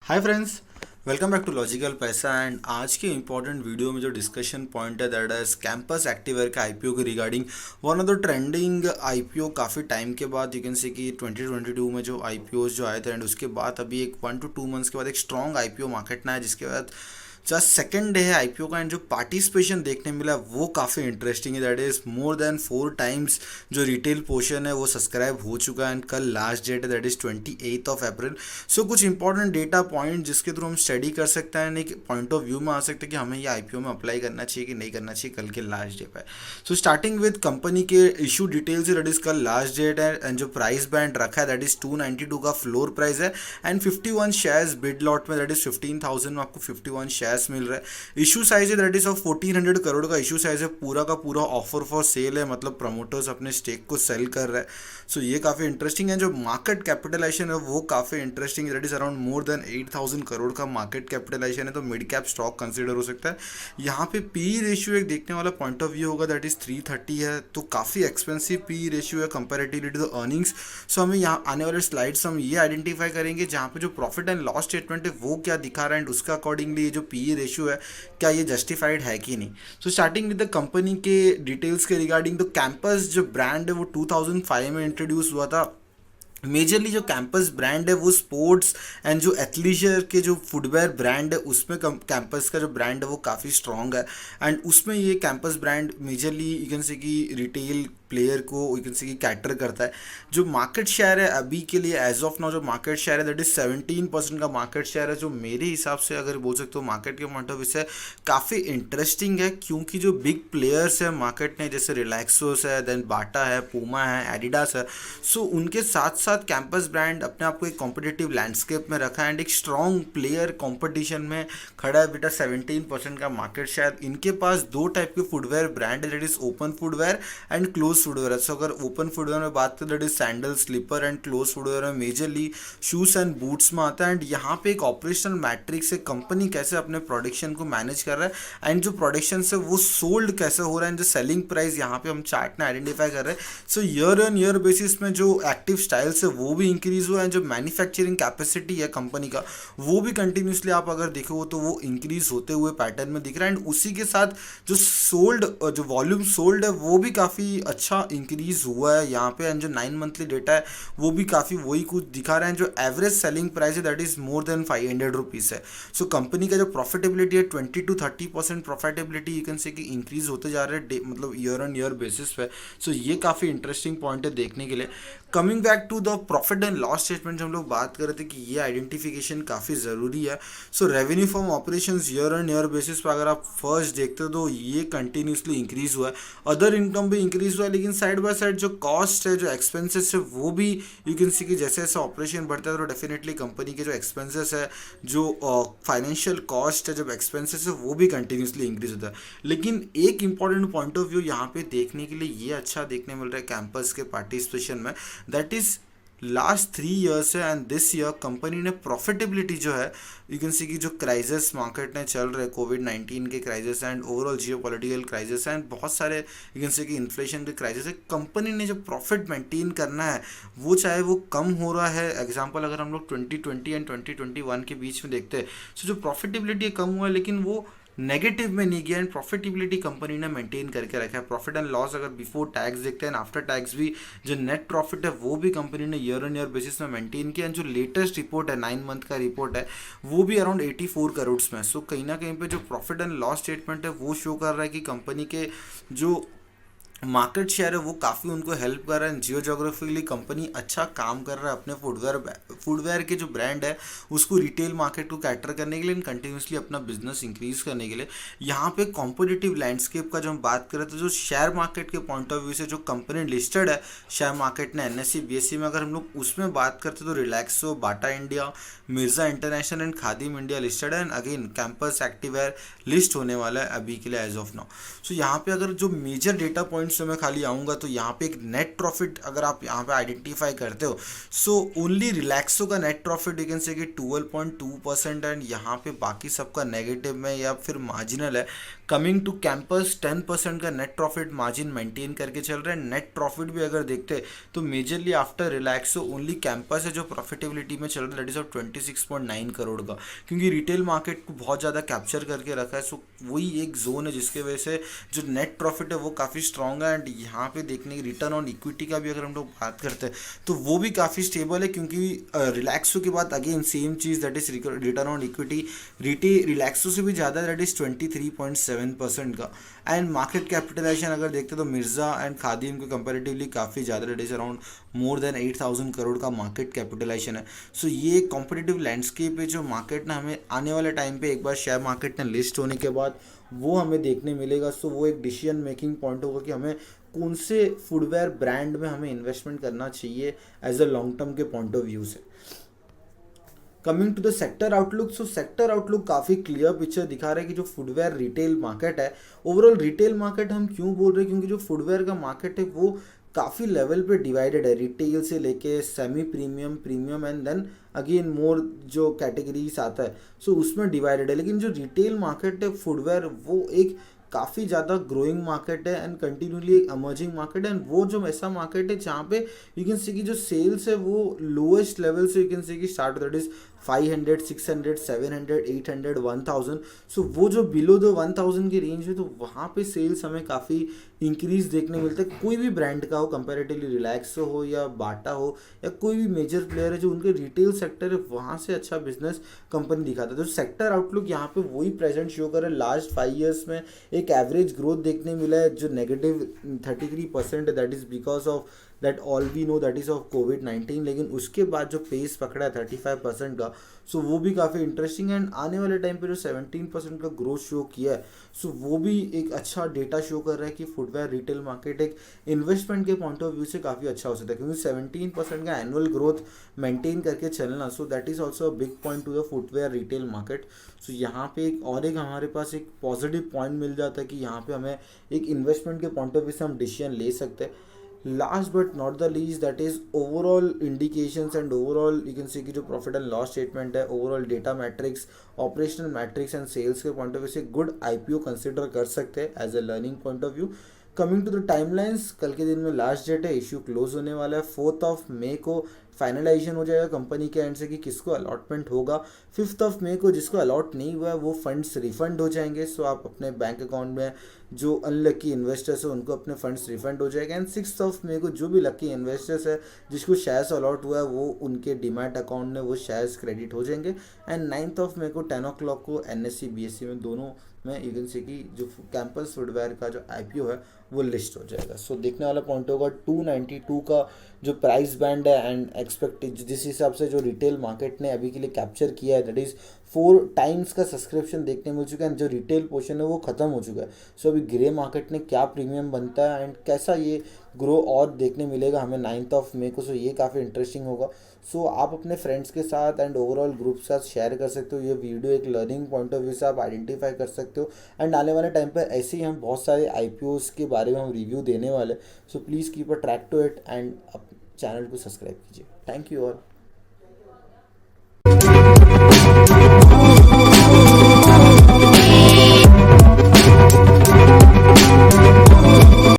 Hi friends, welcome back to Logical Paisa. And आज के important video में जो डिस्कशन पॉइंट है दैट इज कैंपस एक्टिवेयर का आईपीओ के regarding one of the trending IPO. काफ़ी टाइम के बाद यू कैन से कि 2022 में जो आईपीओ जो आए थे एंड उसके बाद अभी एक 1 to 2 मंथ्स के बाद एक स्ट्रॉन्ग आईपीओ मार्केट में आया, जिसके बाद जस्ट सेकेंड डे है आईपीओ का एंड जो पार्टिसिपेशन देखने मिला वो काफ़ी इंटरेस्टिंग है। That is more than 4 times जो रिटेल पोर्शन है वो सब्सक्राइब हो चुका है एंड कल लास्ट डेट है दैट इज़ 28 अप्रैल। सो कुछ इंपॉर्टेंट डेटा पॉइंट जिसके थ्रू हम स्टडी कर सकते हैं, एक पॉइंट ऑफ व्यू में आ सकते हैं कि हमें ये आईपीओ में अप्लाई करना चाहिए कि नहीं करना चाहिए कल के लास्ट डे पे। सो स्टार्टिंग विद कंपनी के इशू डिटेल्स, दैट इज़ कल लास्ट डेट है एंड जो प्राइस बैंड रखा है दैट इज़ 292 का फ्लोर प्राइस है एंड 51 शेयर्स बिड लॉट में दैट इज़ 15,000 में आपको 51 शेयर्स मिल रहा है। इशू साइज है दैट इज ऑफ 1400 करोड़ का इशू साइज है। पूरा का पूरा ऑफर फॉर सेल है, मतलब प्रमोटर्स अपने स्टेक को सेल कर रहे हैं। सो ये काफ़ी इंटरेस्टिंग है। जो मार्केट कैपिटलाइजेशन है वो काफ़ी इंटरेस्टिंग है, that is around more than 8,000 crore का मार्केट कैपिटलाइजेशन है, तो मिड कैप स्टॉक कंसिडर हो सकता है। यहाँ पे पी रेशियो एक देखने वाला पॉइंट ऑफ व्यू होगा दैट इज 330 है, तो काफ़ी एक्सपेंसिव पी रेशियो है कंपेरेटिवली टू द अर्निंग्स। सो हमें यहाँ आने वाले स्लाइड्स हम ये आइडेंटिफाई करेंगे जहाँ पे जो प्रॉफिट एंड लॉस स्टेटमेंट है वो क्या दिखा रहा है एंड उसका अकॉर्डिंगली ये जो पी रेशियो है क्या ये जस्टिफाइड है कि नहीं। So starting with the company के डिटेल्स के रिगार्डिंग, तो कैंपस जो ब्रांड है वो 2005 में इंट्रोड्यूस हुआ था। मेजरली जो कैंपस ब्रांड है वो स्पोर्ट्स एंड जो एथलीजर के जो फुटवेयर ब्रांड है उसमें कैंपस का जो ब्रांड है वो काफ़ी स्ट्रॉन्ग है एंड उसमें ये campus brand majorly you can say कि रिटेल प्लेयर को यू कैन से कि कैटर करता है। जो मार्केट शेयर है अभी के लिए एज ऑफ नाउ जो मार्केट शेयर है दैट इज 17% का मार्केट शेयर है, जो मेरे हिसाब से अगर बोल सकते हो मार्केट के पॉइंट ऑफ व्यू से काफ़ी इंटरेस्टिंग है, क्योंकि जो बिग प्लेयर्स है मार्केट में जैसे रिलैक्सोस है, देन बाटा है, पूमा है, एडिडास है, सो उनके साथ साथ कैंपस ब्रांड अपने आप को एक कॉम्पिटिटिव लैंडस्केप में रखा है एंड एक स्ट्रॉन्ग प्लेयर कॉम्पिटिशन में खड़ा है। बेटा 17% का मार्केट शेयर। इनके पास दो टाइप के फुटवेयर ब्रांड है, that is open footwear and close footwear है। सो अगर ओपन फुटवेयर में बात करें that is sandal, slipper and close footwear में मेजरली शूज एंड बूट्स में आता है। एंड यहाँ पे एक ऑपरेशनल मैट्रिक्स है, कंपनी कैसे अपने प्रोडक्शन को मैनेज कर रहा है एंड जो प्रोडक्शन से वो सोल्ड कैसे हो रहा है एंड जो सेलिंग प्राइस यहाँ पे हम चार्ट में आइडेंटिफाई कर रहे हैं। सो ईयर ऑन ईयर बेसिस में जो एक्टिव स्टाइल्स है वो भी इंक्रीज हुआ है, जो मैन्युफैक्चरिंग कैपेसिटी है कंपनी का वो भी कंटिन्यूसली आप अगर देखो तो वो इंक्रीज होते हुए पैटर्न में दिख रहा है एंड उसी के साथ जो सोल्ड जो वॉल्यूम सोल्ड है वो भी काफ़ी अच्छा इंक्रीज हुआ है यहाँ पे एंड जो 9 मंथली डेटा है वो भी काफ़ी वही कुछ दिखा रहे हैं। जो एवरेज सेलिंग प्राइस है that is more than 500 rupees है। सो कंपनी का जो प्रॉफिटेबिलिटी है 20 to 30% profitability you can say कि इंक्रीज होते जा रहे हैं मतलब ईयर ऑन ईयर बेसिस पे। सो ये काफ़ी इंटरेस्टिंग पॉइंट है देखने के लिए। Coming back to the profit and loss statement, हम लोग बात कर रहे थे कि ये आइडेंटिफिकेशन काफ़ी ज़रूरी है। So revenue from operations year on year basis पर अगर आप फर्स्ट देखते हो तो ये कंटिन्यूसली इंक्रीज हुआ है। अदर इनकम भी इंक्रीज हुआ है, लेकिन साइड बाय साइड जो कॉस्ट है, जो एक्सपेंसेस है वो भी यू कैन सी कि जैसे जैसे ऑपरेशन बढ़ता है तो डेफिनेटली कंपनी के जो एक्सपेंसेस है, जो फाइनेंशियल कॉस्ट है, जब एक्सपेंसेस है वो भी कंटिन्यूसली इंक्रीज होता है। लेकिन एक इंपॉर्टेंट पॉइंट ऑफ व्यू यहाँ पे देखने के लिए ये अच्छा देखने मिल रहा है कैंपस के पार्टिसिपेशन में, दैट इज लास्ट 3 ईयर्स है एंड दिस ईयर कंपनी ने प्रॉफिटेबिलिटी जो है यू कैन सी कि जो क्राइसिस मार्केट में चल रहे कोविड-19 के crisis and overall Jio political crisis and बहुत सारे यू कैन सी कि इन्फ्लेशन के क्राइसिस है, कंपनी ने जो प्रॉफिट मेंटेन करना है वो चाहे वो कम हो रहा है। एग्जांपल अगर हम लोग 2020 एंड 2021 के बीच में देखते हैं, सो जो प्रॉफिटेबिलिटी कम हुआ है लेकिन वो नेगेटिव में नहीं गया एंड प्रॉफिटेबिलिटी कंपनी ने मेंटेन करके रखा है। प्रॉफिट एंड लॉस अगर बिफोर टैक्स देखते हैं एंड आफ्टर टैक्स भी जो नेट प्रॉफिट है वो भी कंपनी ने ईयर ऑन ईयर बेसिस में मेंटेन किया एंड जो लेटेस्ट रिपोर्ट है 9 मंथ का रिपोर्ट है वो भी अराउंड 84 करोड़ में। सो कहीं ना कहीं पे जो प्रॉफिट एंड लॉस स्टेटमेंट है वो शो कर रहा है कि कंपनी के जो मार्केट शेयर है वो काफ़ी उनको हेल्प कर रहा है। जियो जोग्राफिकली कंपनी अच्छा काम कर रहा है अपने फुटवेयर के जो ब्रांड है उसको रिटेल मार्केट को कैटर करने के लिए, कंटिन्यूसली अपना बिजनेस इंक्रीज करने के लिए। यहाँ पे कॉम्पिटिटिव लैंडस्केप का जो हम बात करें तो जो शेयर मार्केट के पॉइंट ऑफ व्यू से जो कंपनी लिस्टेड है शेयर मार्केट ने एनएससी बीएससी में, अगर हम लोग उसमें बात करते तो Relaxo, Bata India, Mirza international and Khadim India listed है and again campus activewear list होने वाला है अभी के लिए एज ऑफ नाउ। सो यहाँ पे अगर जो मेजर डेटा पॉइंट पॉइंट्स में मैं खाली आऊँगा तो यहाँ पे एक नेट प्रॉफिट अगर आप यहाँ पे आइडेंटिफाई करते हो, सो ओनली रिलैक्सो का net profit you can say कि 12.2% एंड यहाँ पे बाकी सबका नेगेटिव में या फिर मार्जिनल है। कमिंग टू कैंपस 10% का नेट प्रॉफिट मार्जिन मेंटेन करके चल रहा है। नेट प्रॉफिट भी अगर देखते हैं तो majorly after Relaxo only campus है जो प्रॉफिटेबिलिटी में चल रहा है, दैट इज ऑफ 26.9 करोड़ का, क्योंकि रिटेल मार्केट को बहुत ज़्यादा कैप्चर करके रखा है। सो वही एक जोन है जिसके वजह से जो नेट प्रॉफिट है वो काफ़ी स्ट्रॉन्ग है। एंड यहाँ पे देखने की रिटर्न ऑन इक्विटी का भी अगर हम लोग बात करते हैं तो वो भी काफ़ी स्टेबल है, क्योंकि रिलैक्सो के बाद again same cheese that is return on equity Relaxo से भी ज़्यादा, दैट इज 23.7% का। एंड मार्केट कैपिटलाइजेशन अगर देखते तो मिर्ज़ा एंड खादिम के कंपेरेटिवली काफ़ी ज़्यादा, that is around more than 8,000 crore का मार्केट कैपिटलाइजेशन है। सो ये कॉम्पिटिटिव लैंडस्केप है जो मार्केट ना हमें आने वाले टाइम पे एक बार शेयर मार्केट में लिस्ट होने के बाद वो हमें देखने मिलेगा। सो वो एक डिसीजन मेकिंग पॉइंट होगा कि हमें कौन से फुटवेयर ब्रांड में हमें इन्वेस्टमेंट करना चाहिए एज अ लॉन्ग टर्म के पॉइंट ऑफ व्यू से। Coming to the sector outlook, so sector outlook काफ़ी क्लियर पिक्चर दिखा रहा है कि जो फुटवेयर रिटेल मार्केट है, ओवरऑल रिटेल मार्केट हम क्यों बोल रहे हैं, क्योंकि जो फुटवेयर का मार्केट है वो काफ़ी लेवल पे डिवाइडेड है, रिटेल से लेके semi premium, premium and then again more जो कैटेगरीज आता है सो उसमें डिवाइडेड है। लेकिन जो रिटेल मार्केट है फुटवेयर वो एक काफ़ी ज़्यादा ग्रोइंग मार्केट है एंड कंटिन्यूली अमर्जिंग मार्केट है। एंड वो जो ऐसा मार्केट है जहाँ पे यू कैन सी की जो सेल्स है वो लोएस्ट लेवल से यू कैन सी की स्टार्ट दैट इज 500, 600, 700, 800, 1000। सो वो जो बिलो द 1000 की रेंज है तो वहाँ पे सेल्स हमें काफ़ी इंक्रीज देखने मिलता है। कोई भी ब्रांड का हो, कंपैरेटिवली रिलैक्सो हो या बाटा हो या कोई भी मेजर प्लेयर है जो उनके रिटेल सेक्टर है वहाँ से अच्छा बिजनेस कंपनी दिखाता है। तो सेक्टर आउटलुक यहाँ पे वही प्रेजेंट शो कर रहा है। लास्ट 5 ईयर्स में एक एवरेज ग्रोथ देखने मिला है जो नेगेटिव 33% है, that is because of that all we know that is of कोविड-19। लेकिन उसके बाद जो पेस पकड़ा है 35% का, सो वो भी काफ़ी इंटरेस्टिंग है। एंड आने वाले टाइम पे जो 17% का ग्रोथ शो किया है सो वो भी एक अच्छा डेटा शो कर रहा है कि फुटवेयर रिटेल मार्केट एक इन्वेस्टमेंट के पॉइंट ऑफ व्यू से काफ़ी अच्छा हो सकता है, क्योंकि 17% का एनुअल ग्रोथ मेंटेन करके चलना, so that is also a big point to the footwear retail market. So यहाँ पे एक हमारे पास एक पॉजिटिव पॉइंट मिल जाता है कि यहाँ पे हमें एक इन्वेस्टमेंट के पॉइंट ऑफ व्यू से हम डिसीजन ले सकते हैं। Last but not the least that is overall indications and overall you can see की जो प्रॉफिट एंड लॉस स्टेटमेंट है, overall data metrics, operational metrics and sales के पॉइंट ऑफ व्यू से गुड आईपीओ कंसिडर कर सकते हैं as a learning point of view. Coming to the timelines, कल के दिन में लास्ट डेट है, इशू क्लोज होने वाला है 4 मई को फाइनलाइजेशन हो जाएगा कंपनी के एंड से कि किसको अलॉटमेंट होगा। 5 मई को जिसको अलॉट नहीं हुआ है वो फंड्स रिफंड हो जाएंगे। सो आप अपने बैंक अकाउंट में जो अनलकी इन्वेस्टर्स है उनको अपने फंड्स रिफंड हो जाएगा। एंड 6 मई को जो भी लकी इन्वेस्टर्स है जिसको शेयर्स अलॉट हुआ है वो उनके डीमैट अकाउंट में वो शेयर्स क्रेडिट हो जाएंगे। एंड 9 मई को 10 o'clock को NSE BSE में दोनों में यू कैन से कि जो कैंपस फुटवेयर का जो IPO है वो लिस्ट हो जाएगा। सो देखने वाला पॉइंट होगा 292 का जो प्राइस बैंड है एंड एक्सपेक्ट जिस हिसाब से जो रिटेल मार्केट ने अभी के लिए कैप्चर किया है दैट इज़ 4 times का सब्सक्रिप्शन देखने मिल चुका है। जो रिटेल पोर्शन है वो ख़त्म हो चुका है। सो अभी ग्रे मार्केट ने क्या प्रीमियम बनता है एंड कैसा ये ग्रो और देखने मिलेगा हमें 9 मई को। सो ये काफ़ी इंटरेस्टिंग होगा। सो आप अपने फ्रेंड्स के साथ एंड ओवरऑल ग्रुप के साथ शेयर कर सकते हो। ये वीडियो एक लर्निंग पॉइंट ऑफ व्यू से आप आइडेंटिफाई कर सकते हो। एंड आने वाले टाइम पर ऐसे ही हम बहुत सारे IPOs के बारे में हम रिव्यू देने वाले। So please keep a track to it and channel को सब्सक्राइब कीजिए। Thank you all.